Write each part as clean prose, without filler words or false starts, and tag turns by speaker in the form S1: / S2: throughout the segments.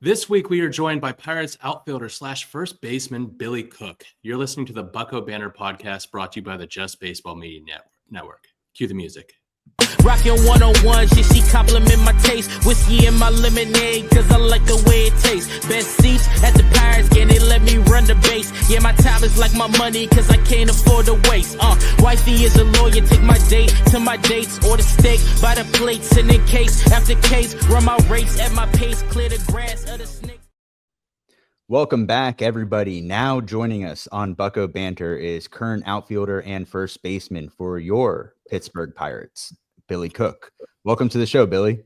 S1: This week, we are joined by Pirates outfielder slash first baseman Billy Cook. You're listening to the Bucko Banner podcast brought to you by the Just Baseball Media Network. Cue the music.
S2: Rockin' 101, she compliment my taste. Whiskey in my lemonade, cause I like the way it tastes. Best seats at the Pirates game, they let me run the base. Yeah, my time is like my money, cause I can't afford to waste. Wifey is a lawyer, take my date to my dates. Order steak by the plate, send in case after case. Run my race at my pace, clear the grass of the snake.
S3: Welcome back, everybody. Now joining us on Bucko Banter is current outfielder and first baseman for your Pittsburgh Pirates, Billy Cook. Welcome to the show, Billy.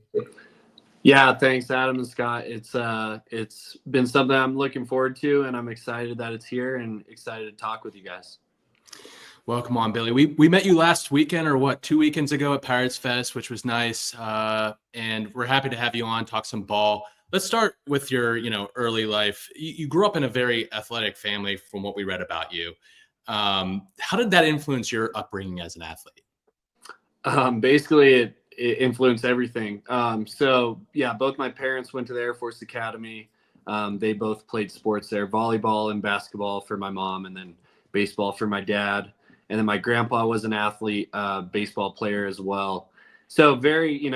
S4: Yeah, thanks, Adam and Scott. It's been something I'm looking forward to, and I'm excited that it's here and excited to talk with you guys.
S1: Welcome on, Billy. We met you last weekend or 2 weekends ago at Pirates Fest, which was nice. And we're happy to have you on, talk some ball. Let's start with your, early life. You grew up in a very athletic family from what we read about you. How did that influence your upbringing as an athlete?
S4: Basically, it influenced everything. Both my parents went to the Air Force Academy. They both played sports there, volleyball and basketball for my mom, and then baseball for my dad. And then my grandpa was an athlete, baseball player as well. So very,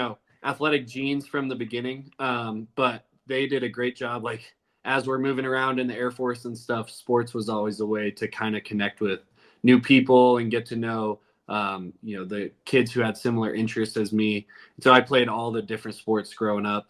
S4: athletic genes from the beginning. But they did a great job. Like, as we're moving around in the Air Force and stuff, sports was always a way to kind of connect with new people and get to know the kids who had similar interests as me. So I played all the different sports growing up.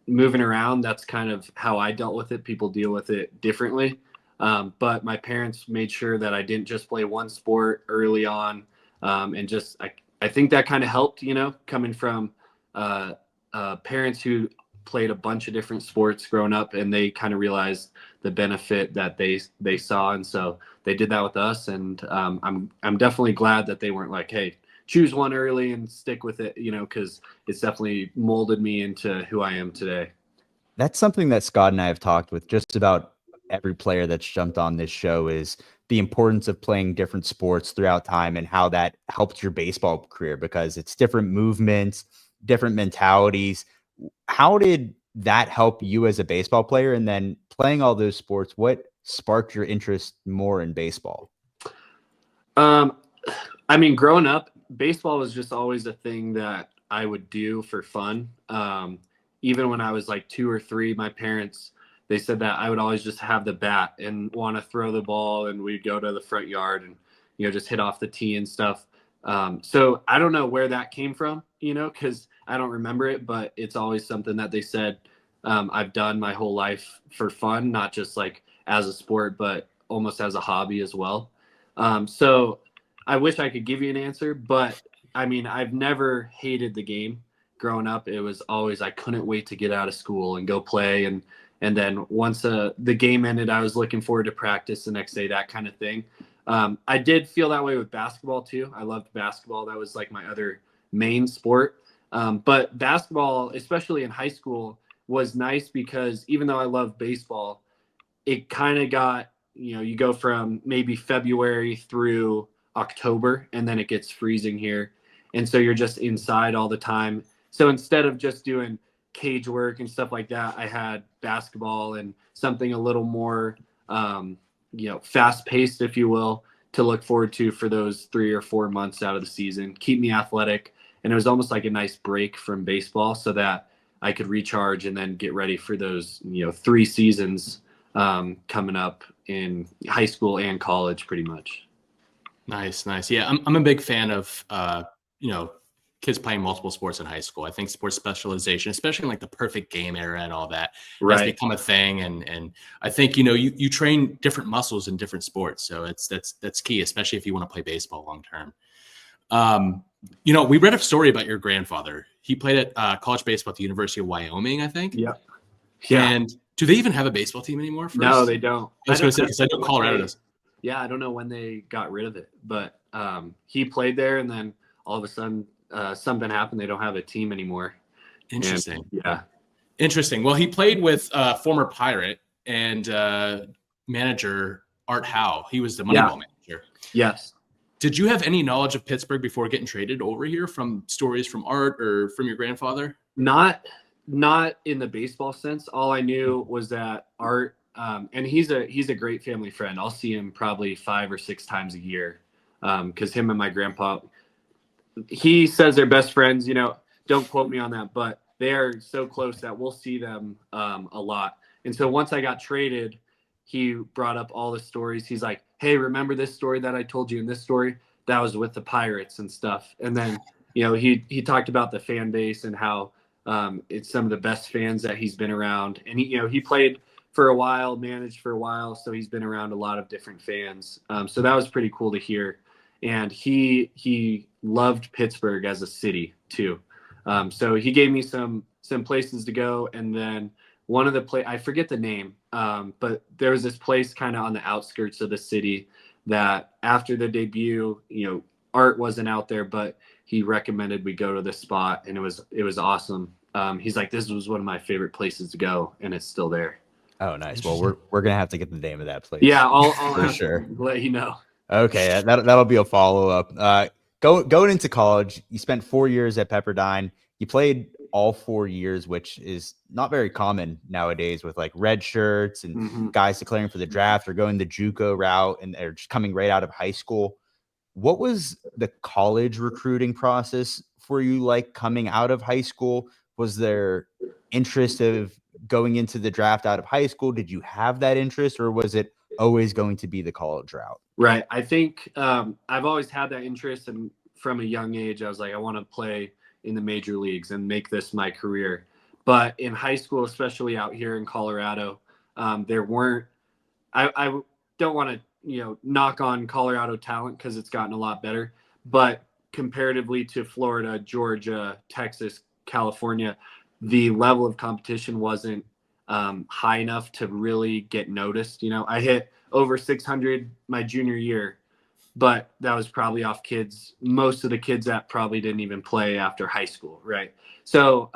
S4: Moving around, that's kind of how I dealt with it. People deal with it differently. But my parents made sure that I didn't just play one sport early on. I think that kind of helped, coming from parents who played a bunch of different sports growing up, and they kind of realized the benefit that they saw. And so they did that with us. And I'm definitely glad that they weren't like, hey, choose one early and stick with it, because it's definitely molded me into who I am today.
S3: That's something that Scott and I have talked with just about every player that's jumped on this show, is the importance of playing different sports throughout time and how that helped your baseball career, because it's different movements, different mentalities. How did that help you as a baseball player? And then playing all those sports, what sparked your interest more in baseball?
S4: Growing up, baseball was just always a thing that I would do for fun. Even when I was like 2 or 3, my parents, they said that I would always just have the bat and want to throw the ball, and we'd go to the front yard and, just hit off the tee and stuff. So I don't know where that came from, because I don't remember it, but it's always something that they said I've done my whole life for fun, not just like as a sport, but almost as a hobby as well. So I wish I could give you an answer, but I've never hated the game growing up. It was always, I couldn't wait to get out of school and go play. And then once the game ended, I was looking forward to practice the next day, that kind of thing. I did feel that way with basketball too. I loved basketball. That was like my other main sport. But basketball, especially in high school, was nice because even though I love baseball, it kind of got, you go from maybe February through October, and then it gets freezing here. And so you're just inside all the time. So instead of just doing cage work and stuff like that, I had basketball and something a little more, fast paced, if you will, to look forward to for those 3 or 4 months out of the season, keep me athletic. And it was almost like a nice break from baseball so that I could recharge and then get ready for those, 3 seasons coming up in high school and college pretty much.
S1: Nice. Yeah, I'm a big fan of, kids playing multiple sports in high school. I think sports specialization, especially in like the perfect game era and all that, has become a thing. And I think, you train different muscles in different sports. So that's key, especially if you want to play baseball long term. We read a story about your grandfather. He played at college baseball at the University of Wyoming, I think.
S4: Yeah.
S1: And do they even have a baseball team anymore?
S4: No, they don't.
S1: I was going to say, because I know Colorado does.
S4: Yeah, I don't know when they got rid of it, but he played there, and then all of a sudden something happened. They don't have a team anymore.
S1: Interesting.
S4: Yeah.
S1: Interesting. Well, he played with former Pirate and manager Art Howe. He was the Moneyball manager.
S4: Yes.
S1: Did you have any knowledge of Pittsburgh before getting traded over here from stories from Art or from your grandfather?
S4: Not Not in the baseball sense. All I knew was that Art, and he's a great family friend. I'll see him probably 5 or 6 times a year, because him and my grandpa, he says they're best friends. Don't quote me on that, but they are so close that we'll see them a lot. And so once I got traded, he brought up all the stories. He's like, "Hey, remember this story that I told you in this story? That was with the Pirates and stuff." And then he talked about the fan base and how it's some of the best fans that he's been around. And he played for a while, managed for a while, so he's been around a lot of different fans. So that was pretty cool to hear. And he loved Pittsburgh as a city too. So he gave me some places to go, and then one of the I forget the name, but there was this place kind of on the outskirts of the city that after the debut, Art wasn't out there, but he recommended we go to this spot, and it was awesome. He's like, "This was one of my favorite places to go," and it's still there.
S3: Oh, nice. Well, we're gonna have to get the name of that place.
S4: Yeah, I'll
S3: for
S4: have
S3: sure.
S4: to let you know.
S3: Okay, that'll be a follow up. Going into college, you spent 4 years at Pepperdine. You played all 4 years, which is not very common nowadays with like red shirts and guys declaring for the draft or going the JUCO route and they're just coming right out of high school. What was the college recruiting process for you like coming out of high school? Was there interest of going into the draft out of high school? Did you have that interest, or was it always going to be the college route?
S4: Right. I think I've always had that interest, and from a young age, I was like, I want to play in the major leagues and make this my career. But in high school, especially out here in Colorado, there weren't. I don't want to knock on Colorado talent because it's gotten a lot better, but comparatively to Florida, Georgia, Texas, California, the level of competition wasn't high enough to really get noticed. I hit over 600 my junior year, but that was probably off most of the kids that probably didn't even play after high school. Right. So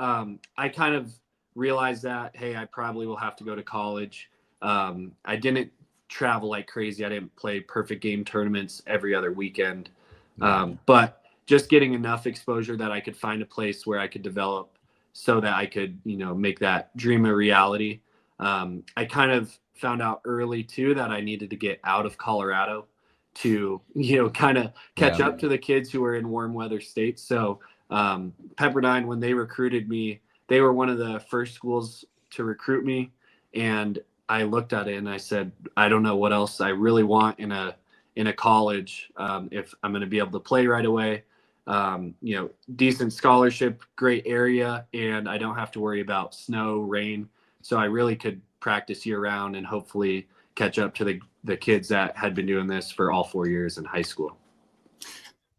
S4: I kind of realized that, hey, I probably will have to go to college. I didn't travel like crazy. I didn't play perfect game tournaments every other weekend. But just getting enough exposure that I could find a place where I could develop so that I could, make that dream a reality. I kind of found out early too that I needed to get out of Colorado to, kind of catch up to the kids who were in warm weather states. So Pepperdine, when they recruited me, they were one of the first schools to recruit me. And I looked at it and I said, I don't know what else I really want in a college. If I'm going to be able to play right away, decent scholarship, great area, and I don't have to worry about snow, rain. So I really could practice year round and hopefully catch up to the kids that had been doing this for all 4 years in high school.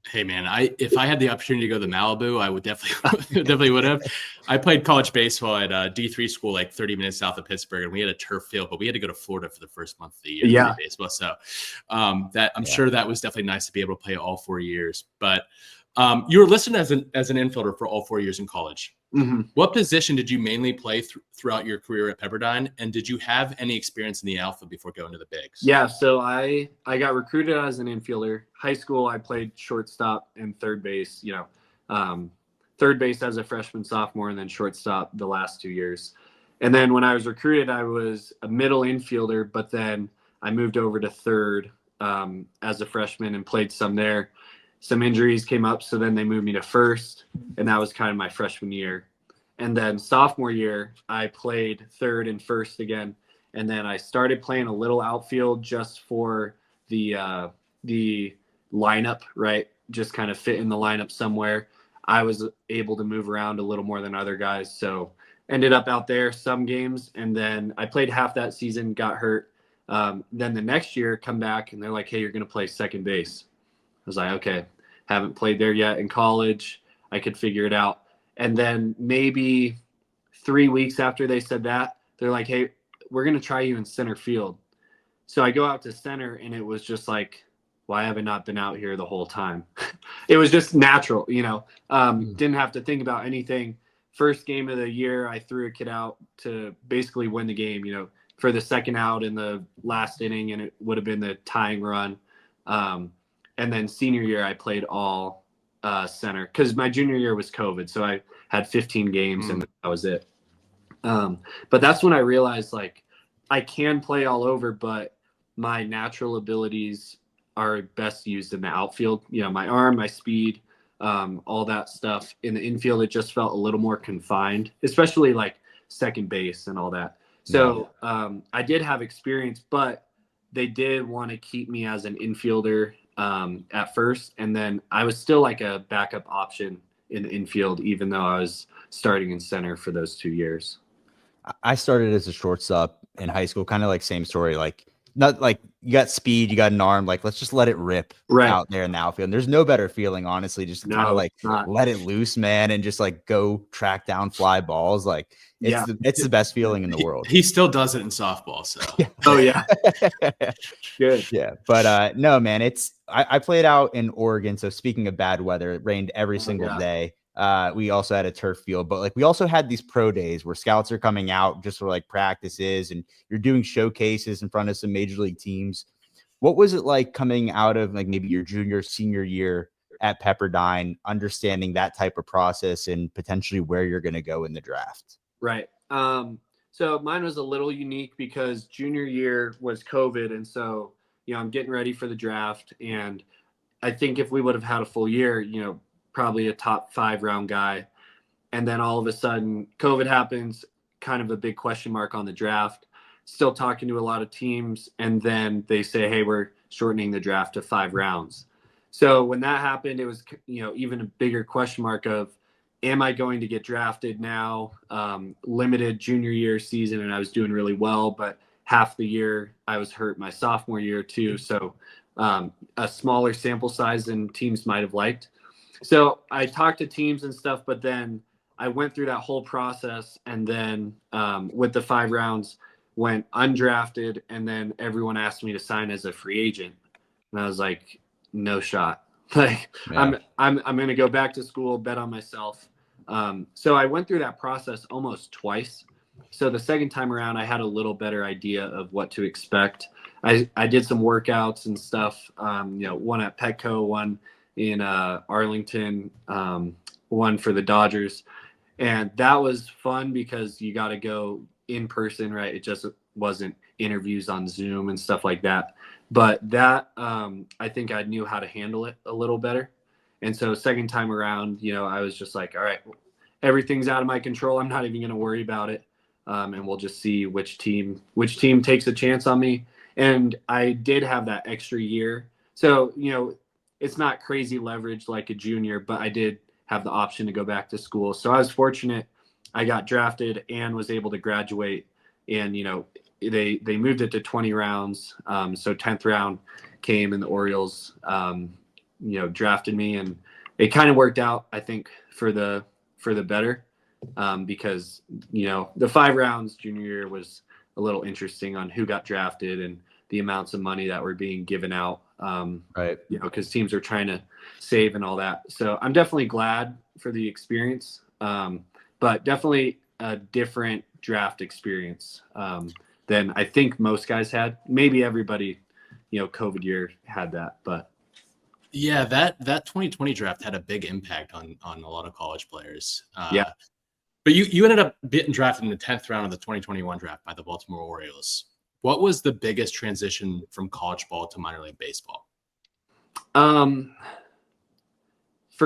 S1: Hey man, if I had the opportunity to go to Malibu, I would definitely would have. I played college baseball at a D3 school, like 30 minutes south of Pittsburgh, and we had a turf field, but we had to go to Florida for the first month of the year.
S4: Yeah.
S1: Baseball. So I'm sure that was definitely nice to be able to play all 4 years. But you were listed as an infielder for all 4 years in college.
S4: Mm-hmm.
S1: What position did you mainly play throughout your career at Pepperdine? And did you have any experience in the outfield before going to the bigs?
S4: Yeah, so I got recruited as an infielder. High school, I played shortstop and third base, third base as a freshman, sophomore, and then shortstop the last 2 years. And then when I was recruited, I was a middle infielder, but then I moved over to third as a freshman and played some there. Some injuries came up, so then they moved me to first, and that was kind of my freshman year. And then sophomore year, I played third and first again, and then I started playing a little outfield just for the lineup, right? Just kind of fit in the lineup somewhere. I was able to move around a little more than other guys, so ended up out there some games, and then I played half that season, got hurt. Then the next year, come back, and they're like, hey, you're going to play second base. I was like, okay, haven't played there yet in college. I could figure it out. And then maybe 3 weeks after they said that, they're like, hey, we're going to try you in center field. So I go out to center, and it was just like, why have I not been out here the whole time? It was just natural, didn't have to think about anything. First game of the year, I threw a kid out to basically win the game, for the second out in the last inning, and it would have been the tying run. And then senior year, I played all center because my junior year was COVID. So I had 15 games and that was it. But that's when I realized like I can play all over, but my natural abilities are best used in the outfield. You know, my arm, my speed, all that stuff. In the infield, it just felt a little more confined, especially like second base and all that. So I did have experience, but they did want to keep me as an infielder at first. And then I was still like a backup option in the infield, even though I was starting in center for those 2 years.
S3: I started as a shortstop in high school, kind of like same story. Like, not like you got speed, you got an arm. Like, let's just let it rip
S4: Right.
S3: out there in the outfield. And there's no better feeling, honestly, just to kind of
S4: No,
S3: like
S4: it's not.
S3: let it loose, man, and just like go track down fly balls. Like,
S4: Yeah.
S3: it's the best feeling in the world.
S1: He still does it in softball. So
S4: Oh yeah. Good.
S3: Yeah, but no, man, I played out in Oregon. So speaking of bad weather, it rained every single
S4: yeah.
S3: day. We also had a turf field, but like we also had these pro days where scouts are coming out just for like practices, and you're doing showcases in front of some major league teams. What was it like coming out of like maybe your junior, senior year at Pepperdine, understanding that type of process and potentially where you're going to go in the draft?
S4: Right. So mine was a little unique because junior year was COVID. And so, you know, I'm getting ready for the draft. And I think if we would have had a full year, you know, probably a top 5 round guy. And then all of a sudden COVID happens, kind of a big question mark on the draft, still talking to a lot of teams. And then they say, hey, we're shortening the draft to 5 rounds. So when that happened, it was, you know, even a bigger question mark of, am I going to get drafted now? Limited junior year season, and I was doing really well, but half the year I was hurt my sophomore year too. So a smaller sample size than teams might have liked. So I talked to teams and stuff, but then I went through that whole process, and then with the 5 rounds went undrafted, and then everyone asked me to sign as a free agent, and I was like, no shot. Like
S3: Yeah.
S4: I'm going to go back to school, bet on myself. So I went through that process almost twice. So the second time around, I had a little better idea of what to expect. I did some workouts and stuff, you know, one at Petco, one in Arlington, one for the Dodgers. And that was fun because you got to go in person, right? It just wasn't interviews on Zoom and stuff like that. But that, I think I knew how to handle it a little better. And so second time around, you know, I was just like, all right, everything's out of my control. I'm not even going to worry about it. And we'll just see which team takes a chance on me. And I did have that extra year. So, you know, it's not crazy leverage like a junior, but I did have the option to go back to school. So I was fortunate. I got drafted and was able to graduate. And, you know, they moved it to 20 rounds. So 10th round came and the Orioles, you know, drafted me, and it kind of worked out, I think, for the better, because, you know, the 5 rounds junior year was a little interesting on who got drafted and the amounts of money that were being given out,
S3: Right.
S4: you know, because teams are trying to save and all that. So I'm definitely glad for the experience, but definitely a different draft experience than I think most guys had. Maybe everybody, you know, COVID year had that, but
S1: yeah, that 2020 draft had a big impact on a lot of college players.
S4: Yeah.
S1: But you ended up getting drafted in the 10th round of the 2021 draft by the Baltimore Orioles. What was the biggest transition from college ball to minor league baseball?
S4: For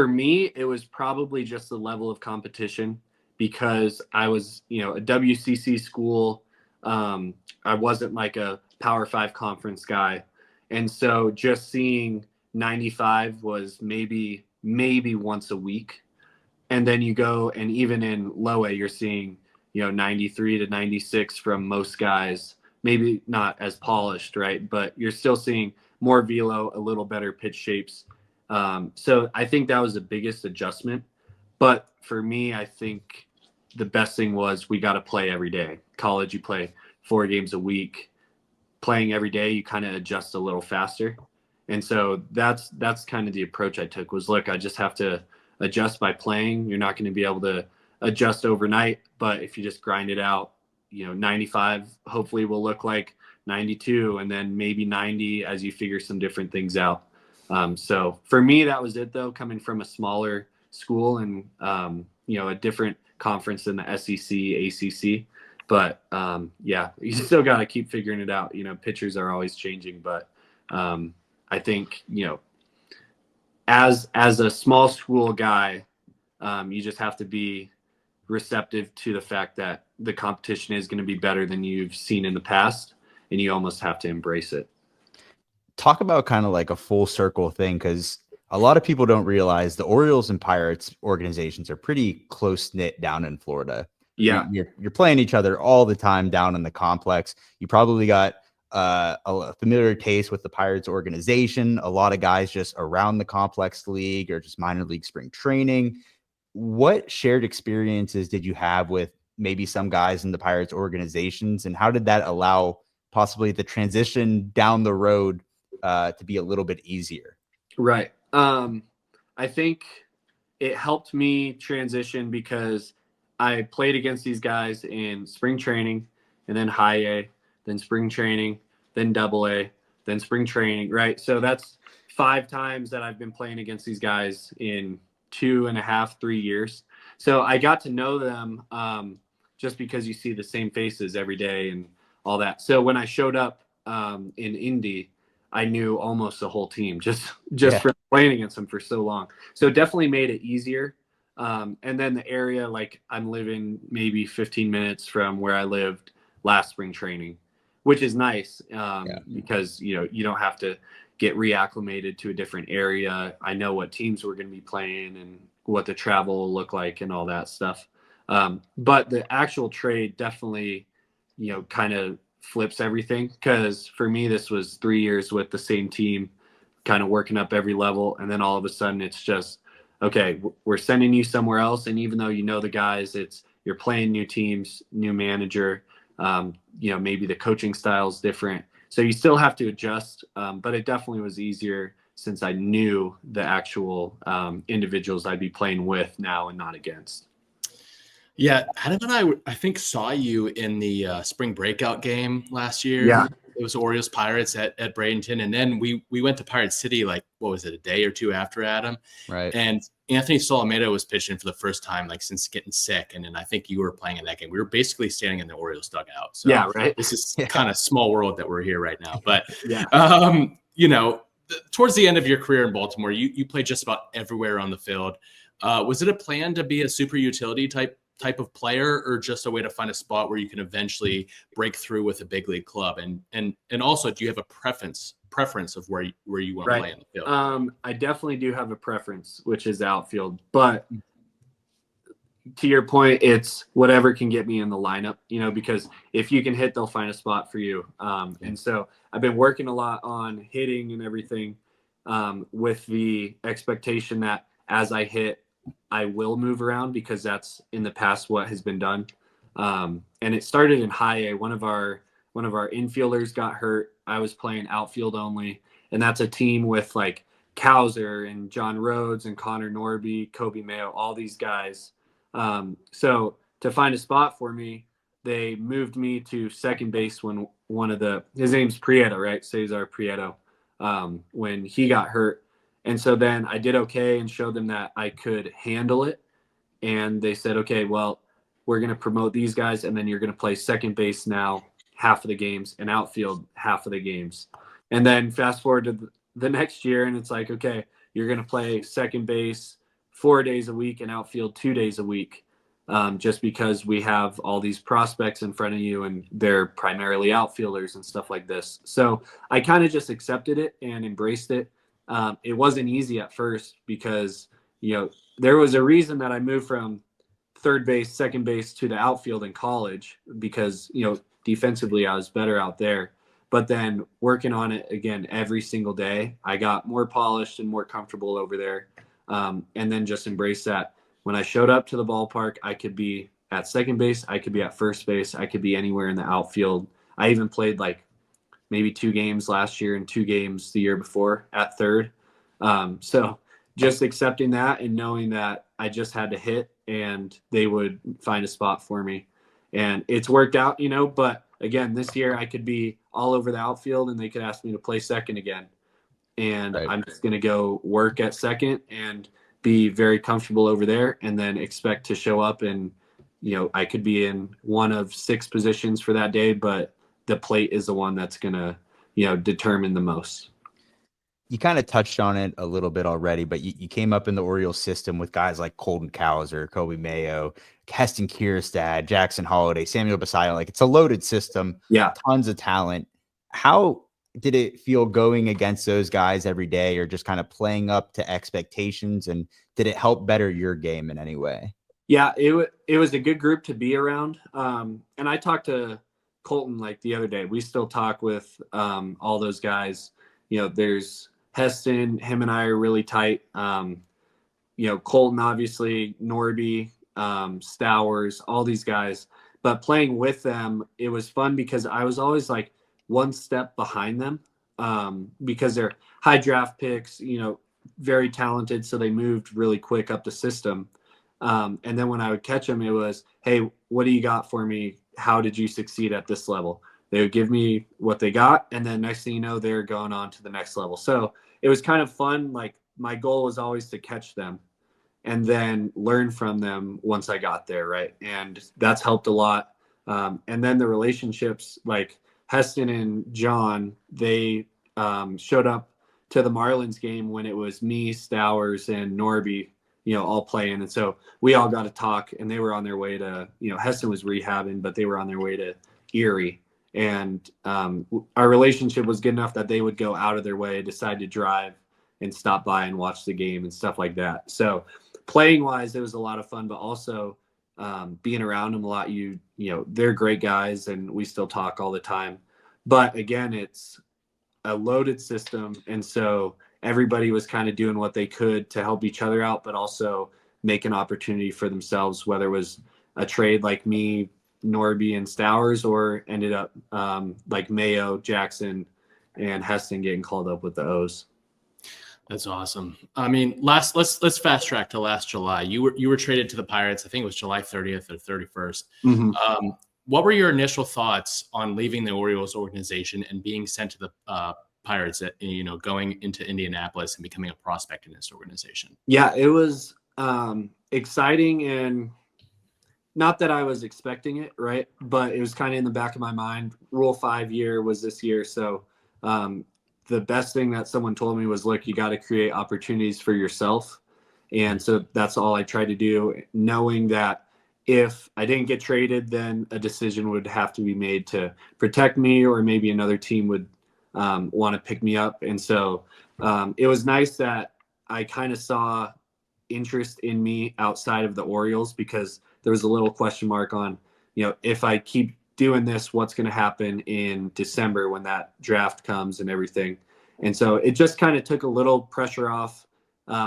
S4: me, it was probably just the level of competition, because I was, you know, a WCC school. I wasn't like a Power 5 conference guy. And so just seeing 95 was maybe once a week. And then you go, and even in low A, you're seeing, you know, 93 to 96 from most guys, maybe not as polished, right? But you're still seeing more velo, a little better pitch shapes. So I think that was the biggest adjustment. But for me, I think the best thing was we got to play every day. College, you play 4 games a week. Playing every day, you kind of adjust a little faster. And so that's kind of the approach I took, was, look, I just have to adjust by playing. You're not going to be able to adjust overnight, but if you just grind it out, you know, 95 hopefully will look like 92, and then maybe 90 as you figure some different things out. So for me, that was it though, coming from a smaller school and, you know, a different conference than the SEC, ACC. But yeah, you still got to keep figuring it out. Pitchers are always changing, but I think, as a small school guy, you just have to be receptive to the fact that the competition is going to be better than you've seen in the past, and you almost have to embrace it.
S3: Talk about kind of like a full circle thing, because a lot of people don't realize the Orioles and Pirates organizations are pretty close knit down in Florida.
S4: Yeah.
S3: You're playing each other all the time down in the complex. You probably got a familiar taste with the Pirates organization. A lot of guys just around the complex league or just minor league spring training. What shared experiences did you have with maybe some guys in the Pirates organizations, and how did that allow possibly the transition down the road to be a little bit easier?
S4: Right. I think it helped me transition because I played against these guys in spring training, and then high A, then spring training, then double A, then spring training, right? So that's 5 times that I've been playing against these guys in 2.5, 3 years. So I got to know them just because you see the same faces every day and all that. So when I showed up in Indy, I knew almost the whole team just from playing against them for so long. So it definitely made it easier. And then the area, like I'm living maybe 15 minutes from where I lived last spring training, which is nice because, you don't have to get reacclimated to a different area. I know what teams we're going to be playing and what the travel will look like and all that stuff. But the actual trade definitely, kind of flips everything, because for me, this was 3 years with the same team, kind of working up every level. And then all of a sudden it's just, okay, we're sending you somewhere else. And even though the guys, you're playing new teams, new manager, maybe the coaching style is different. So you still have to adjust. But it definitely was easier since I knew the actual individuals I'd be playing with now and not against.
S1: Yeah, Adam and I think saw you in the spring breakout game last year.
S4: Yeah.
S1: It was Orioles Pirates at Bradenton, and then we went to Pirate City, like, what was it, a day or two after Adam?
S3: Right.
S1: And Anthony Solomedo was pitching for the first time, like, since getting sick, and then I think you were playing in that game. We were basically standing in the Orioles dugout. So
S4: yeah, right.
S1: This is kind of small world that we're here right now. But
S4: Yeah.
S1: Towards the end of your career in Baltimore, you played just about everywhere on the field. Was it a plan to be a super utility type of player, or just a way to find a spot where you can eventually break through with a big league club? And also, do you have a preference of where you want to play in the field?
S4: I definitely do have a preference, which is outfield, but to your point, it's whatever can get me in the lineup, because if you can hit, they'll find a spot for you. And so I've been working a lot on hitting and everything, with the expectation that as I hit, I will move around, because that's in the past what has been done. And it started in high A. One of our infielders got hurt. I was playing outfield only, and that's a team with like Cowser and John Rhodes and Connor Norby, Kobe Mayo, all these guys. So to find a spot for me, they moved me to second base when his name's Prieto, right? Cesar Prieto, when he got hurt. And so then I did okay and showed them that I could handle it. And they said, okay, well, we're going to promote these guys, and then you're going to play second base now half of the games and outfield half of the games. And then fast forward to the next year, and it's like, okay, you're going to play second base 4 days a week and outfield 2 days a week, just because we have all these prospects in front of you and they're primarily outfielders and stuff like this. So I kind of just accepted it and embraced it. It wasn't easy at first, because, there was a reason that I moved from third base, second base to the outfield in college, because, defensively I was better out there. But then working on it again every single day, I got more polished and more comfortable over there. And then just embrace that. When I showed up to the ballpark, I could be at second base, I could be at first base, I could be anywhere in the outfield. I even played like maybe 2 games last year and 2 games the year before at third. So just accepting that and knowing that I just had to hit and they would find a spot for me. And it's worked out, but again, this year I could be all over the outfield and they could ask me to play second again. And right. I'm just going to go work at second and be very comfortable over there, and then expect to show up and I could be in one of 6 positions for that day, but the plate is the one that's going to, determine the most.
S3: You kind of touched on it a little bit already, but you came up in the Orioles system with guys like Colton Cowser, Kobe Mayo, Heston Kierstad, Jackson Holiday, Samuel Basayo. Like, it's a loaded system,
S4: Yeah.
S3: tons of talent. How did it feel going against those guys every day, or just kind of playing up to expectations? And did it help better your game in any way?
S4: Yeah, it was a good group to be around. And I talked to Colton like the other day. We still talk with all those guys. There's Heston, him and I are really tight. Colton, obviously, Norby, Stowers, all these guys. But playing with them, it was fun because I was always like one step behind them because they're high draft picks, very talented. So they moved really quick up the system. And then when I would catch them, it was, hey, what do you got for me? How did you succeed at this level? They would give me what they got. And then next thing you know, they're going on to the next level. So it was kind of fun. Like, my goal was always to catch them and then learn from them once I got there. Right. And that's helped a lot. And then the relationships, like Heston and John, they showed up to the Marlins game when it was me, Stowers, and Norby, all playing. And so we all got to talk, and they were on their way to, Heston was rehabbing, but they were on their way to Erie. And our relationship was good enough that they would go out of their way, decide to drive and stop by and watch the game and stuff like that. So playing wise, it was a lot of fun, but also being around them a lot. They're great guys, and we still talk all the time. But again, it's a loaded system. And so everybody was kind of doing what they could to help each other out, but also make an opportunity for themselves, whether it was a trade like me, Norby, and Stowers, or ended up like Mayo, Jackson, and Heston getting called up with the O's.
S1: That's awesome. I mean, let's fast track to last July. You were traded to the Pirates. I think it was July 30th or 31st.
S4: Mm-hmm.
S1: What were your initial thoughts on leaving the Orioles organization and being sent to the Pirates, going into Indianapolis and becoming a prospect in this organization?
S4: Yeah, it was exciting, and not that I was expecting it, right? But it was kind of in the back of my mind. Rule 5 year was this year. So the best thing that someone told me was, look, you got to create opportunities for yourself. And so that's all I tried to do, knowing that if I didn't get traded, then a decision would have to be made to protect me, or maybe another team would want to pick me up. And so it was nice that I kind of saw interest in me outside of the Orioles, because there was a little question mark on, if I keep doing this, what's going to happen in December when that draft comes and everything. And so it just kind of took a little pressure off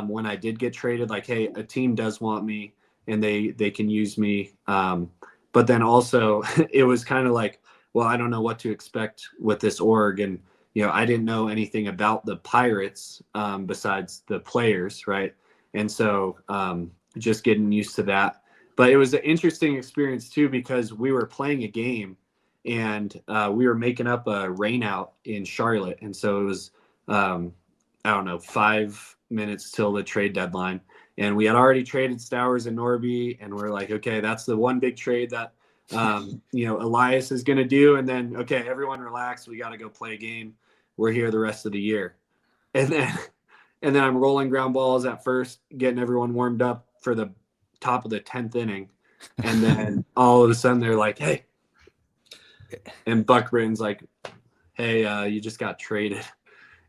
S4: when I did get traded, like, hey, a team does want me and they can use me. But then also it was kind of like, well, I don't know what to expect with this org. And, I didn't know anything about the Pirates besides the players. Right. And so just getting used to that. But it was an interesting experience too, because we were playing a game and we were making up a rain out in Charlotte. And so it was, 5 minutes till the trade deadline. And we had already traded Stowers and Norby. And we're like, okay, that's the one big trade that, Elias is going to do. And then, okay, everyone relax. We got to go play a game. We're here the rest of the year. And then I'm rolling ground balls at first, getting everyone warmed up for the top of the 10th inning. And then all of a sudden they're like, hey, and Buck Britton's like, hey, you just got traded.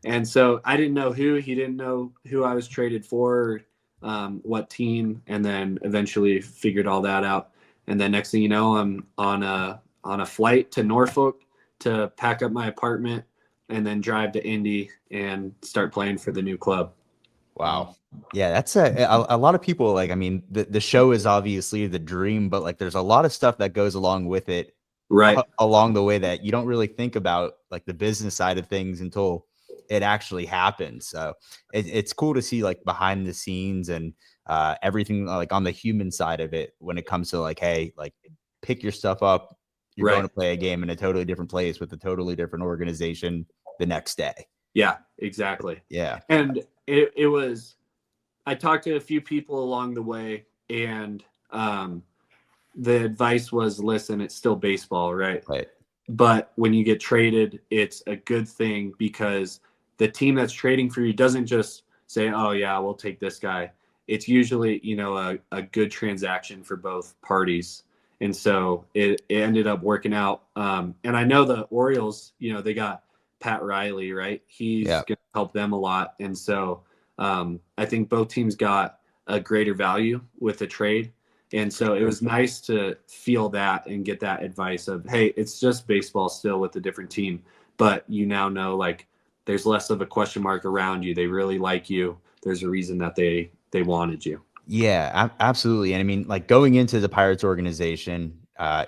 S4: And so I didn't know he didn't know who I was traded for, what team, and then eventually figured all that out. And then next thing you know, I'm on a flight to Norfolk to pack up my apartment and then drive to Indy and start playing for the new club.
S3: Wow. Yeah, that's a lot of people, like, I mean, the show is obviously the dream, but like there's a lot of stuff that goes along with it,
S4: right,
S3: along the way, that you don't really think about, like the business side of things, until it actually happens. So it's cool to see like behind the scenes and everything, like on the human side of it, when it comes to like, hey, like pick your stuff up. You're
S4: right.
S3: going to play a game in a totally different place with a totally different organization the next day.
S4: Yeah, exactly.
S3: Yeah.
S4: And it was, I talked to a few people along the way, and the advice was, listen, it's still baseball, right?
S3: Right.
S4: But when you get traded, it's a good thing because the team that's trading for you doesn't just say, oh, yeah, we'll take this guy. It's usually, a good transaction for both parties. And so it ended up working out. And I know the Orioles, they got Pat Riley, right? He's
S3: Yeah.
S4: going to help them a lot. And so I think both teams got a greater value with the trade. And so it was nice to feel that and get that advice of, hey, it's just baseball still with a different team, but you now know like there's less of a question mark around you. They really like you. There's a reason that they wanted you.
S3: Yeah, absolutely. And I mean, like going into the Pirates organization,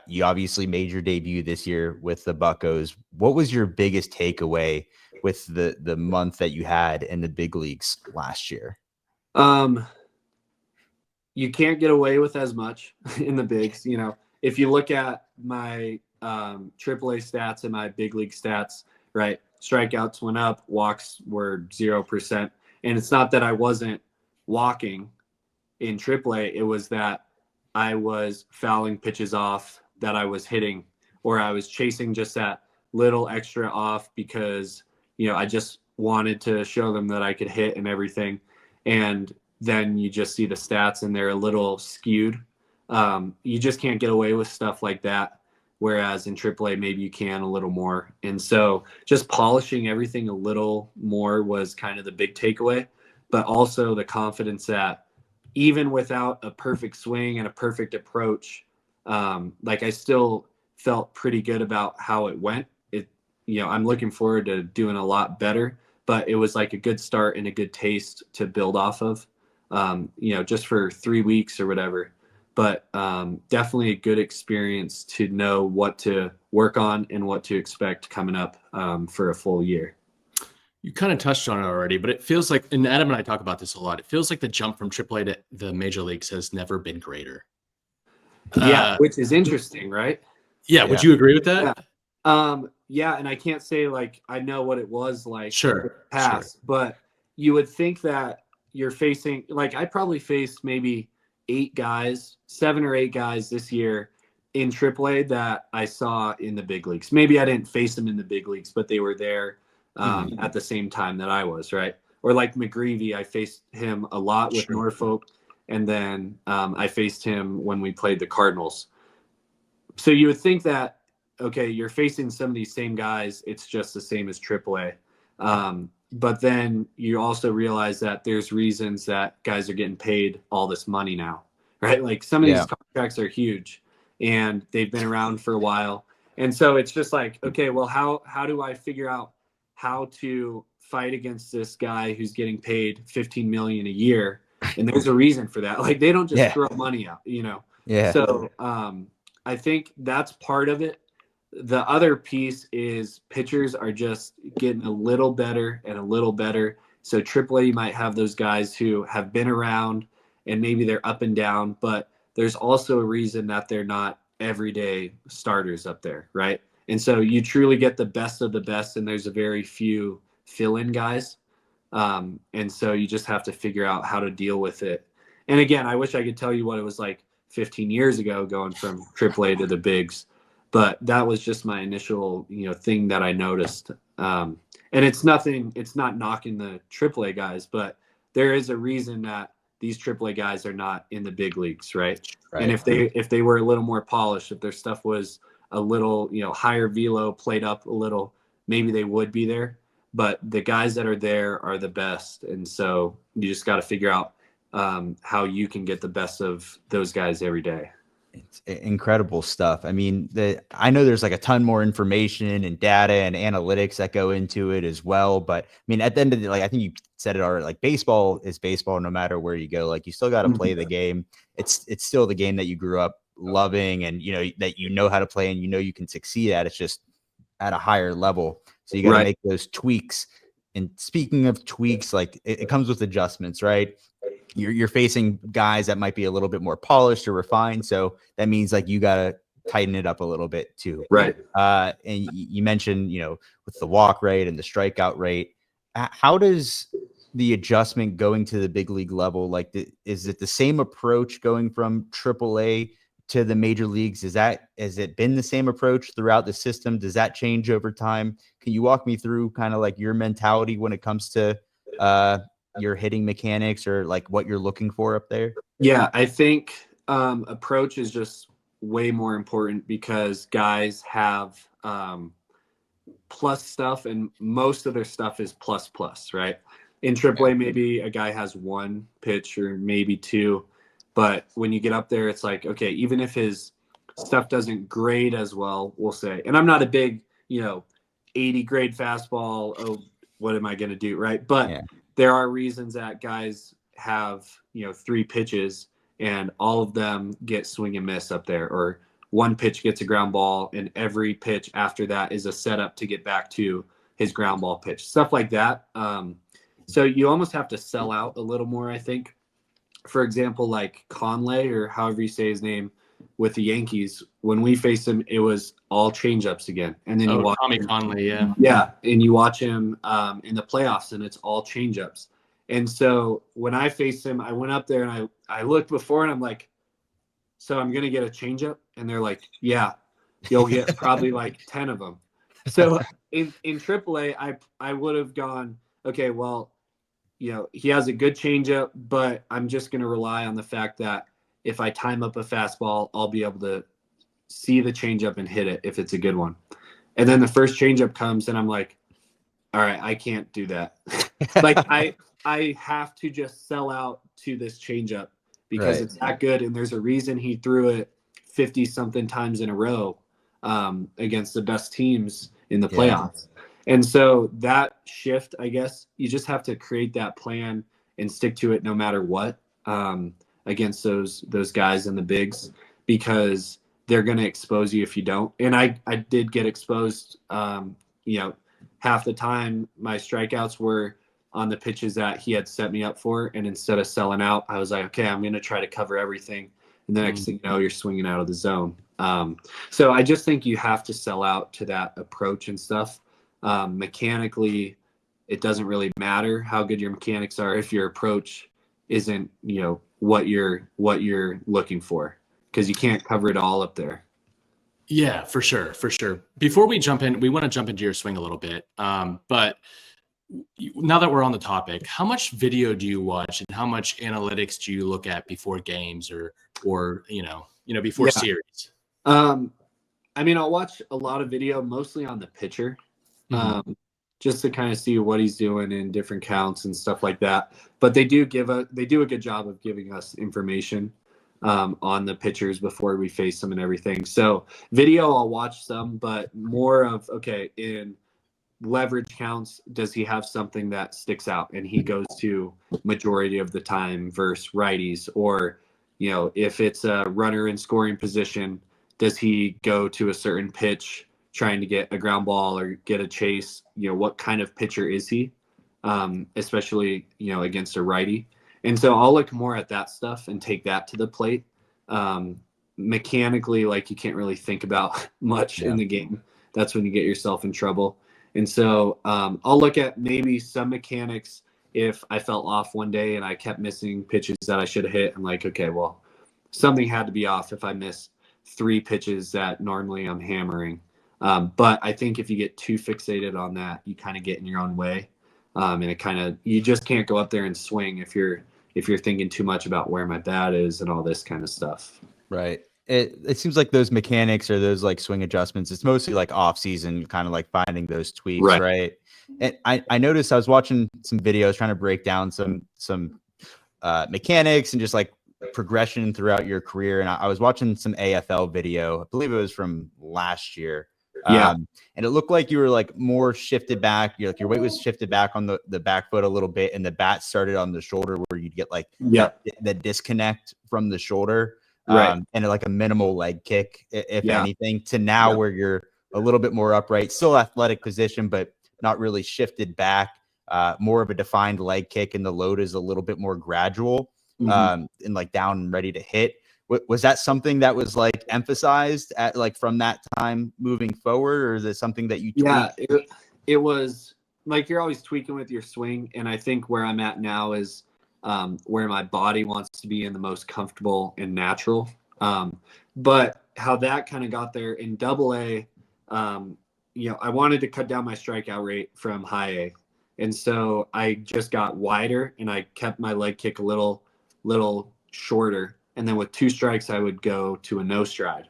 S3: you obviously made your debut this year with the Buccos. What was your biggest takeaway with the month that you had in the big leagues last year?
S4: You can't get away with as much in the bigs. If you look at my AAA stats and my big league stats, right? Strikeouts went up, walks were 0%. And it's not that I wasn't walking in AAA. It was that I was fouling pitches off that I was hitting, or I was chasing just that little extra off because, I just wanted to show them that I could hit and everything. And then you just see the stats and they're a little skewed. You just can't get away with stuff like that. Whereas in AAA, maybe you can a little more. And so just polishing everything a little more was kind of the big takeaway, but also the confidence that even without a perfect swing and a perfect approach, I still felt pretty good about how it went. I'm looking forward to doing a lot better, but it was like a good start and a good taste to build off of. Just for 3 weeks or whatever, but definitely a good experience to know what to work on and what to expect coming up for a full year.
S1: You kind of touched on it already, but it feels like, and Adam and I talk about this a lot, it feels like the jump from AAA to the major leagues has never been greater.
S4: Yeah, which is interesting, right?
S1: Yeah, would you agree with that?
S4: Yeah, and I can't say like I know what it was like
S1: sure,
S4: past, but you would think that you're facing, like I probably faced maybe 7 or 8 guys this year in AAA that I saw in the big leagues. Maybe I didn't face them in the big leagues, but they were there at the same time that I was, right? Or like McGreevy, I faced him a lot with Norfolk, and then I faced him when we played the Cardinals. So you would think that, okay, you're facing some of these same guys. It's just the same as AAA. But then you also realize that there's reasons that guys are getting paid all this money now, right? Like some of these contracts are huge and they've been around for a while. And so it's just like, okay, well, how do I figure out how to fight against this guy who's getting paid $15 million a year? And there's a reason for that. Like they don't just throw money out,
S3: Yeah.
S4: So I think that's part of it. The other piece is pitchers are just getting a little better and a little better. So AAA, you might have those guys who have been around and maybe they're up and down, but there's also a reason that they're not everyday starters up there, right? And so you truly get the best of the best, and there's a very few fill-in guys. And so you just have to figure out how to deal with it. And again, I wish I could tell you what it was like 15 years ago going from AAA to the bigs. But that was just my initial, thing that I noticed. And it's not knocking the AAA guys, but there is a reason that these AAA guys are not in the big leagues, right? And if they were a little more polished, if their stuff was a little, higher velo, played up a little, maybe they would be there. But the guys that are there are the best. And so you just got to figure out how you can get the best of those guys every day.
S3: It's incredible stuff. I mean, I know there's like a ton more information and data and analytics that go into it as well. But I mean, at the end of the day, like I think you said it already, like baseball is baseball no matter where you go. Like you still got to play the game. It's still the game that you grew up loving and that how to play and you can succeed at. It's just at a higher level. So you got to make those tweaks. And speaking of tweaks, like it comes with adjustments, right? You're facing guys that might be a little bit more polished or refined. So that means like you got to tighten it up a little bit too.
S4: Right.
S3: And you mentioned, with the walk rate and the strikeout rate, how does the adjustment going to the big league level, like is it the same approach going from AAA to the major leagues, has it been the same approach throughout the system? Does that change over time? Can you walk me through kind of like your mentality when it comes to your hitting mechanics or like what you're looking for up there?
S4: Yeah, I think approach is just way more important because guys have plus stuff, and most of their stuff is plus plus, right? In AAA, maybe a guy has one pitch or maybe two, but when you get up there, it's like, okay, even if his stuff doesn't grade as well, we'll say, and I'm not a big, 80 grade fastball. Oh, what am I going to do? Right. But there are reasons that guys have, 3 pitches and all of them get swing and miss up there, or one pitch gets a ground ball and every pitch after that is a setup to get back to his ground ball pitch, stuff like that. So you almost have to sell out a little more, I think. For example, like Conley, or however you say his name, with the Yankees, when we faced him, it was all changeups again. And then you watch
S1: Tommy Conley,
S4: and you watch him in the playoffs, and it's all changeups. And so when I faced him, I went up there and I looked before, and I'm like, so I'm gonna get a changeup, and they're like, yeah, you'll get probably like 10 of them. So in AAA, I would have gone, okay, well, he has a good changeup, but I'm just going to rely on the fact that if I time up a fastball, I'll be able to see the changeup and hit it if it's a good one. And then the first changeup comes, and I'm like, all right, I can't do that. Like I have to just sell out to this changeup because it's that good, and there's a reason he threw it 50 something times in a row against the best teams in the playoffs. And so that shift, I guess, you just have to create that plan and stick to it no matter what against those guys in the bigs, because they're going to expose you if you don't. And I did get exposed. Half the time my strikeouts were on the pitches that he had set me up for. And instead of selling out, I was like, okay, I'm going to try to cover everything. And the next thing you know, you're swinging out of the zone. So I just think you have to sell out to that approach and stuff. Mechanically, it doesn't really matter how good your mechanics are if your approach isn't, what you're looking for, because you can't cover it all up there.
S1: Yeah, for sure. Before we jump in, we want to jump into your swing a little bit. But now that we're on the topic, how much video do you watch, and how much analytics do you look at before games or before series?
S4: I'll watch a lot of video, mostly on the pitcher. Just to kind of see what he's doing in different counts and stuff like that. But they do a good job of giving us information on the pitchers before we face them and everything. So video, I'll watch some, but more of, okay, in leverage counts, does he have something that sticks out and he goes to majority of the time versus righties? Or, if it's a runner in scoring position, does he go to a certain pitch trying to get a ground ball or get a chase? What kind of pitcher is he? Especially, against a righty. And so I'll look more at that stuff and take that to the plate. Mechanically, like, you can't really think about much in the game. That's when you get yourself in trouble. And so I'll look at maybe some mechanics if I felt off one day and I kept missing pitches that I should have hit. I'm like, okay, well, something had to be off if I missed 3 pitches that normally I'm hammering. But I think if you get too fixated on that, you kind of get in your own way. And you just can't go up there and swing if you're thinking too much about where my bat is and all this kind of stuff.
S3: Right. It seems like those mechanics or those like swing adjustments, it's mostly like off season, kind of like finding those tweaks. Right. And I noticed I was watching some videos trying to break down some mechanics and just like progression throughout your career. And I was watching some AFL video. I believe it was from last year. And it looked like you were like more shifted back. Your weight was shifted back on the back foot a little bit, and the bat started on the shoulder where you'd get like the disconnect from the shoulder, and like a minimal leg kick, if anything, to now where you're a little bit more upright, still athletic position, but not really shifted back, more of a defined leg kick, and the load is a little bit more gradual, and like down and ready to hit. Was that something that was like emphasized at like from that time moving forward, or is it something that you tweaked?
S4: Yeah, it was like, you're always tweaking with your swing. And I think where I'm at now is where my body wants to be in the most comfortable and natural. But how that kind of got there in double A, I wanted to cut down my strikeout rate from high A. And so I just got wider and I kept my leg kick a little shorter. And then with 2 strikes, I would go to a no stride.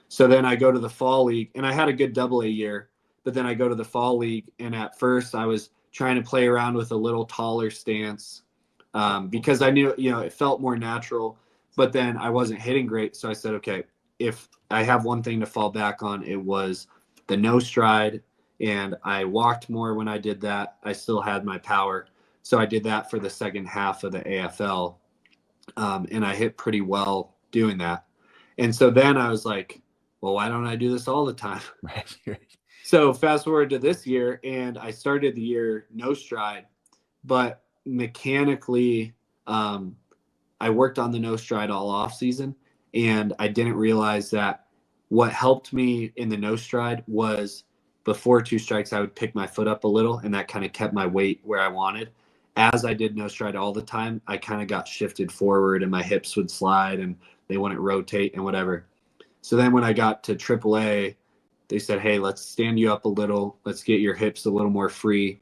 S4: So then I go to the fall league, and I had a good double A year, but then I go to the fall league, and at first I was trying to play around with a little taller stance because I knew, it felt more natural, but then I wasn't hitting great. So I said, okay, if I have one thing to fall back on, it was the no stride, and I walked more when I did that. I still had my power. So I did that for the second half of the AFL, and I hit pretty well doing that. And so then I was like, well, why don't I do this all the time?
S3: Right.
S4: So fast forward to this year, and I started the year no stride, but mechanically, I worked on the no stride all off season, and I didn't realize that what helped me in the no stride was before 2 strikes, I would pick my foot up a little, and that kind of kept my weight where I wanted. As I did no stride all the time, I kind of got shifted forward, and my hips would slide, and they wouldn't rotate and whatever. So then when I got to AAA, they said, hey, let's stand you up a little. Let's get your hips a little more free.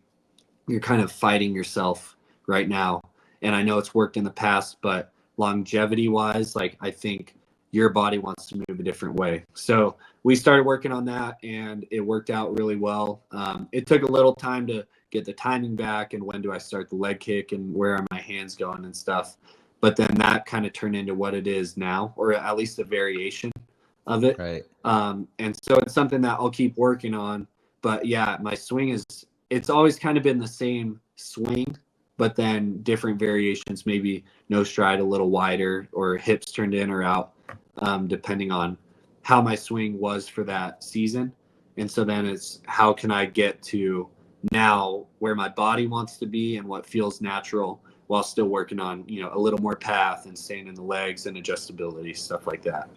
S4: You're kind of fighting yourself right now. And I know it's worked in the past, but longevity wise, I think your body wants to move a different way. So we started working on that, and it worked out really well. It took a little time to get the timing back, and when do I start the leg kick, and where are my hands going and stuff. But then that kind of turned into what it is now, or at least a variation of it.
S3: Right.
S4: And so it's something that I'll keep working on. But yeah, my swing it's always kind of been the same swing, but then different variations, maybe no stride a little wider, or hips turned in or out, depending on how my swing was for that season. And so then it's how can I get to now where my body wants to be and what feels natural, while still working on, a little more path and staying in the legs and adjustability, stuff like that.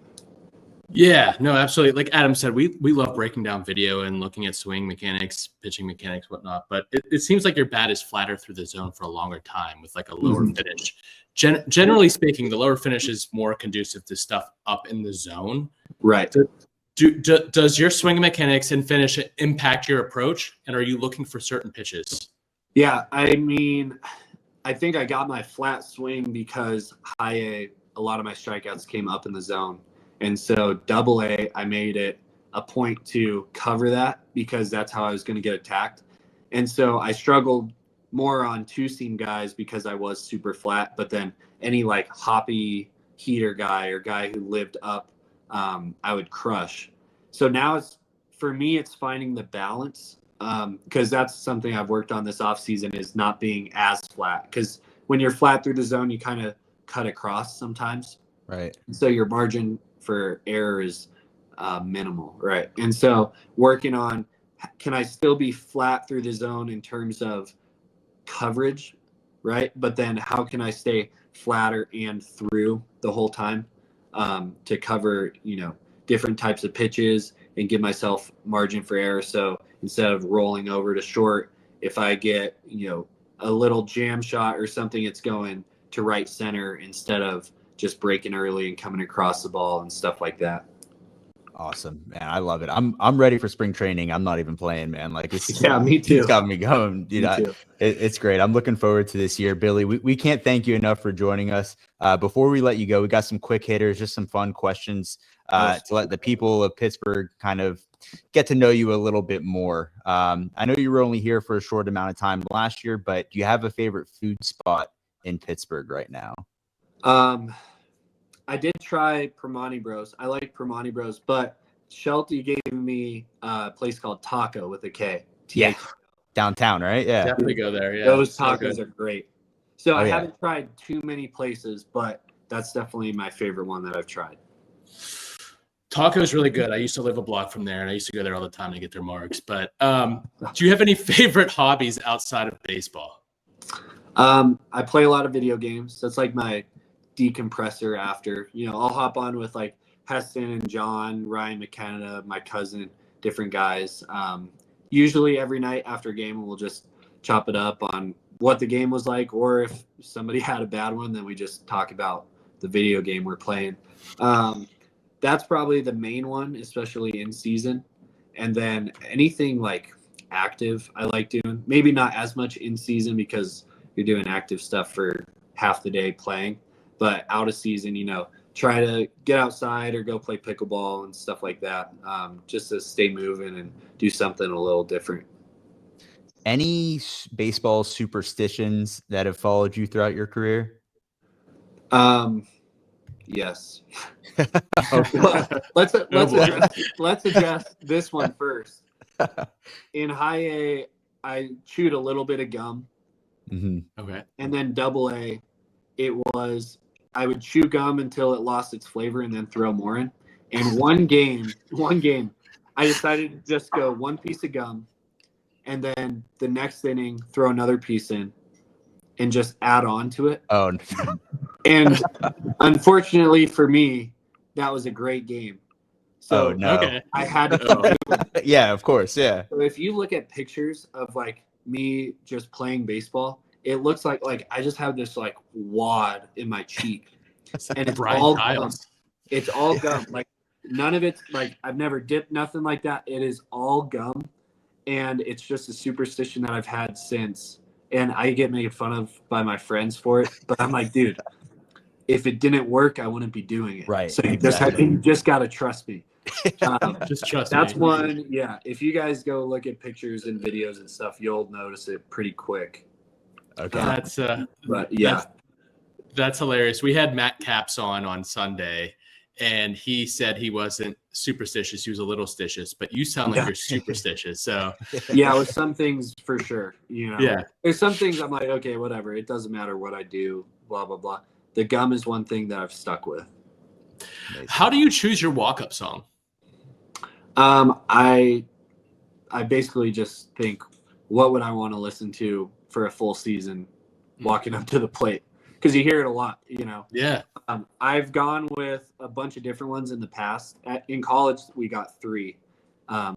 S1: Yeah, no, absolutely. Like Adam said, we love breaking down video and looking at swing mechanics, pitching mechanics, whatnot. But it seems like your bat is flatter through the zone for a longer time with like a lower finish. Generally speaking, the lower finish is more conducive to stuff up in the zone.
S4: Right.
S1: Does your swing mechanics and finish impact your approach? And are you looking for certain pitches?
S4: Yeah, I mean, I think I got my flat swing because high A, a lot of my strikeouts came up in the zone. And so double A, I made it a point to cover that because that's how I was going to get attacked. And so I struggled more on 2-seam guys because I was super flat, but then any like hoppy heater guy or guy who lived up, I would crush. So now for me, it's finding the balance, because that's something I've worked on this off season, is not being as flat, because when you're flat through the zone, you kind of cut across sometimes.
S3: Right.
S4: So your margin for error is minimal, right? And so working on, can I still be flat through the zone in terms of coverage, right? But then how can I stay flatter and through the whole time, to cover, different types of pitches and give myself margin for error. So instead of rolling over to short, if I get, a little jam shot or something, it's going to right center instead of just breaking early and coming across the ball and stuff like that.
S3: Awesome, man. I love it. I'm ready for spring training. I'm not even playing, man. Like
S4: Yeah, me too.
S3: It's got me going. It's great. I'm looking forward to this year, Billy. We can't thank you enough for joining us. Before we let you go, we got some quick hitters, just some fun questions to let the people of Pittsburgh kind of get to know you a little bit more. I know you were only here for a short amount of time last year, but do you have a favorite food spot in Pittsburgh right now?
S4: I did try Permani Bros. I like Permani Bros, but Shelty gave me a place called Taco with a K.
S3: Yeah. Downtown, right? Yeah.
S1: Definitely go there. Yeah.
S4: Those tacos are great. So I
S3: yeah.
S4: haven't tried too many places, but that's definitely my favorite one that I've tried.
S1: Taco is really good. I used to live a block from there, and I used to go there all the time to get their marks. But do you have any favorite hobbies outside of baseball?
S4: I play a lot of video games. That's like my decompressor after. I'll hop on with like Heston and John, Ryan McKenna, my cousin, different guys. Usually every night after a game, we'll just chop it up on what the game was like, or if somebody had a bad one, then we just talk about the video game we're playing. that's probably the main one, especially in season. And then anything like active, I like doing. Maybe not as much in season because you're doing active stuff for half the day playing, but out of season, try to get outside or go play pickleball and stuff like that, just to stay moving and do something a little different.
S3: Any baseball superstitions that have followed you throughout your career?
S4: Yes.
S3: Okay.
S4: Let's address this one first. In high A, I chewed a little bit of gum,
S1: Okay.
S4: and then double A, I would chew gum until it lost its flavor and then throw more in. And one game, I decided to just go one piece of gum, and then the next inning throw another piece in, and just add on to it.
S3: Oh,
S4: And unfortunately for me, that was a great game. So
S3: no.
S1: Okay.
S4: I had to.
S3: Yeah, of course. Yeah.
S4: So if you look at pictures of like me just playing baseball, it looks like I just have this like wad in my cheek, and it's
S1: Brian
S4: all
S1: Giles.
S4: gum. It's all gum. Like none of it's like I've never dipped nothing like that. It is all gum, and it's just a superstition that I've had since. And I get made fun of by my friends for it, but I'm like, dude, if it didn't work, I wouldn't be doing it.
S3: Right.
S4: So you
S3: Exactly.
S4: just gotta trust me.
S1: Just trust
S4: That's
S1: me.
S4: one. Yeah. If you guys go look at pictures and videos and stuff, you'll notice it pretty quick.
S3: Okay.
S4: But yeah,
S1: That's hilarious. We had Matt Capps on Sunday, and he said he wasn't superstitious. He was a little stitious, but you sound like you're superstitious. So
S4: yeah, with some things for sure.
S1: Yeah.
S4: There's some things I'm like, okay, whatever. It doesn't matter what I do. Blah blah blah. The gum is one thing that I've stuck with.
S1: How do you choose your walk-up song?
S4: I basically just think, what would I want to listen to for a full season walking up to the plate? Because you hear it a lot,
S1: Yeah.
S4: I've gone with a bunch of different ones in the past. In college, we got 3,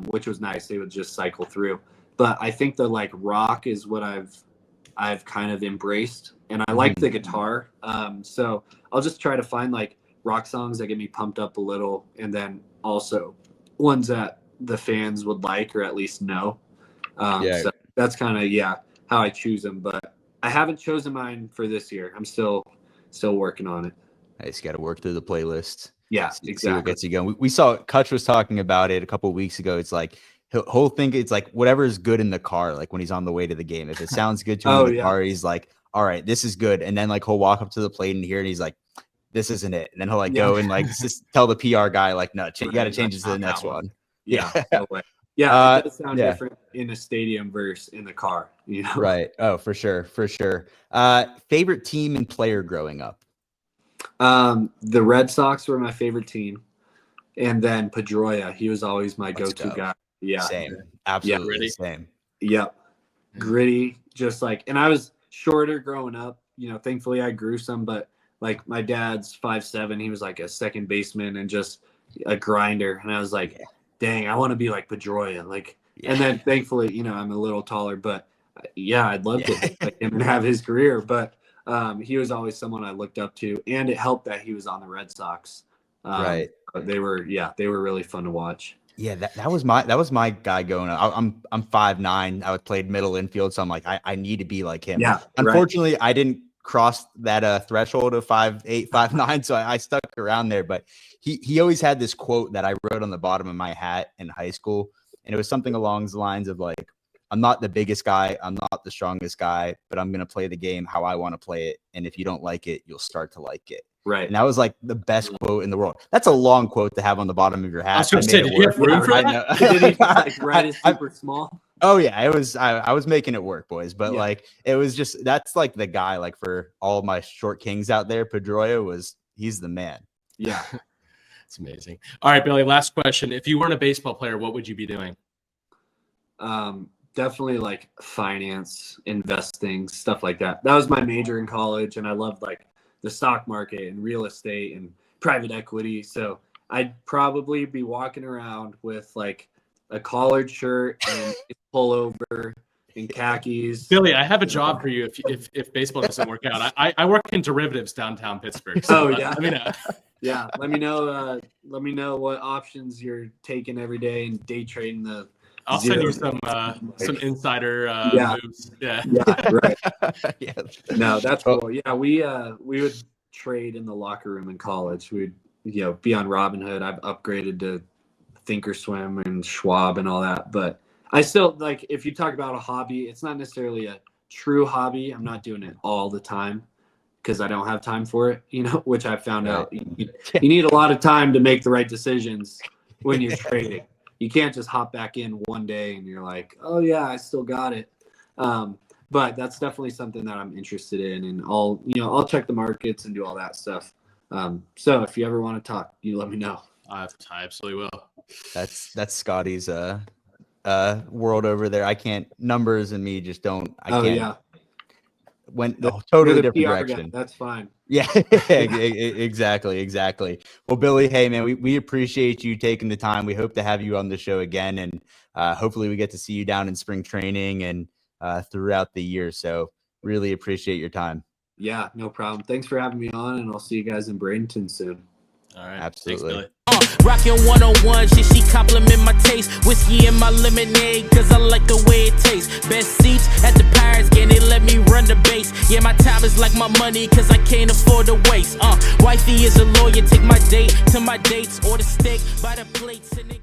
S4: which was nice. They would just cycle through. But I think the like rock is what I've kind of embraced, and I like the guitar. So I'll just try to find like rock songs that get me pumped up a little, and then also ones that the fans would like or at least know. So that's kind of how I choose them. But I haven't chosen mine for this year. I'm still working on it.
S3: I just got to work through the playlist.
S4: Yeah,
S3: See what
S4: exactly.
S3: gets you going. We saw Kutch was talking about it a couple of weeks ago. It's like he'll think it's like whatever is good in the car, like when he's on the way to the game. If it sounds good to him in the car, he's like, all right, this is good. And then like he'll walk up to the plate and hear it, and he's like, this isn't it. And then he'll like go and like just tell the PR guy, like, no, you got to change it to the next one.
S4: Yeah. No way. Yeah, it does sound different in a stadium versus in the car,
S3: Right. Oh, for sure. For sure. Favorite team and player growing up?
S4: The Red Sox were my favorite team. And then Pedroia, he was always my go-to guy. Yeah.
S3: Same. Absolutely
S1: Yeah.
S3: same.
S4: Yep. Gritty, just like, and I was shorter growing up. Thankfully I grew some, but like my dad's 5'7", he was like a second baseman and just a grinder. And I was like, dang, I want to be like Pedroia. Like, and then thankfully, I'm a little taller, but I'd love to be like him and have his career. But he was always someone I looked up to, and it helped that he was on the Red Sox.
S3: Right.
S4: They were really fun to watch.
S3: Yeah, that was my guy going up. I'm 5'9". I played middle infield, so I'm like, I need to be like him.
S4: Yeah.
S3: Unfortunately, I didn't cross that threshold of 5'8", 5'9", so I stuck around there. But he always had this quote that I wrote on the bottom of my hat in high school, and it was something along the lines of like, I'm not the biggest guy, I'm not the strongest guy, but I'm gonna play the game how I want to play it, and if you don't like it, you'll start to like it.
S4: Right.
S3: And that was like the best quote in the world. That's a long quote to have on the bottom of your hat.
S1: I was going to say, did you have room for that?
S4: Did he like write it super small?
S3: Oh yeah, it was. I was making it work, boys. But like, it was just that's like the guy. Like for all my short kings out there, Pedroia he's the man.
S4: Yeah,
S1: it's amazing. All right, Billy. Last question: if you weren't a baseball player, what would you be doing?
S4: Definitely like finance, investing, stuff like that. That was my major in college, and I loved like the stock market and real estate and private equity. So I'd probably be walking around with like a collared shirt and a pullover and khakis.
S1: Billy, I have a job for you if baseball doesn't work out. I work in derivatives downtown Pittsburgh. So
S4: oh yeah, Yeah, let me know. Let me know what options you're taking every day and day trading the.
S1: I'll send you some insider moves. Yeah.
S4: Yeah, right.
S3: Yeah.
S4: No, that's
S3: Well,
S4: cool. Yeah, we would trade in the locker room in college. We'd be on Robinhood. I've upgraded to Thinkorswim and Schwab and all that, but I still like if you talk about a hobby, it's not necessarily a true hobby. I'm not doing it all the time because I don't have time for it, which I found out. You need a lot of time to make the right decisions when you're trading. You can't just hop back in one day and you're like, oh yeah, I still got it. But that's definitely something that I'm interested in, and I'll check the markets and do all that stuff. So if you ever want to talk, you let me know.
S1: I absolutely will.
S3: That's Scotty's world over there. I can't, numbers and me just don't. I can't.
S4: Yeah.
S3: Totally
S4: You're the
S3: different
S4: PR
S3: direction.
S4: guy. That's fine.
S3: Yeah, exactly. Well, Billy, hey man, we appreciate you taking the time. We hope to have you on the show again, and hopefully we get to see you down in spring training and throughout the year. So really appreciate your time.
S4: Yeah, no problem. Thanks for having me on, and I'll see you guys in Bradenton soon.
S1: All right.
S3: Absolutely.
S1: Thanks, Billy.
S2: Rockin' 101, she compliment my taste. Whiskey in my lemonade, cause I like the way it tastes. Best seats at the Pirates game, they let me run the base. Yeah, my time is like my money, cause I can't afford to waste. Wifey is a lawyer, take my date to my dates, or the steak by the plates and it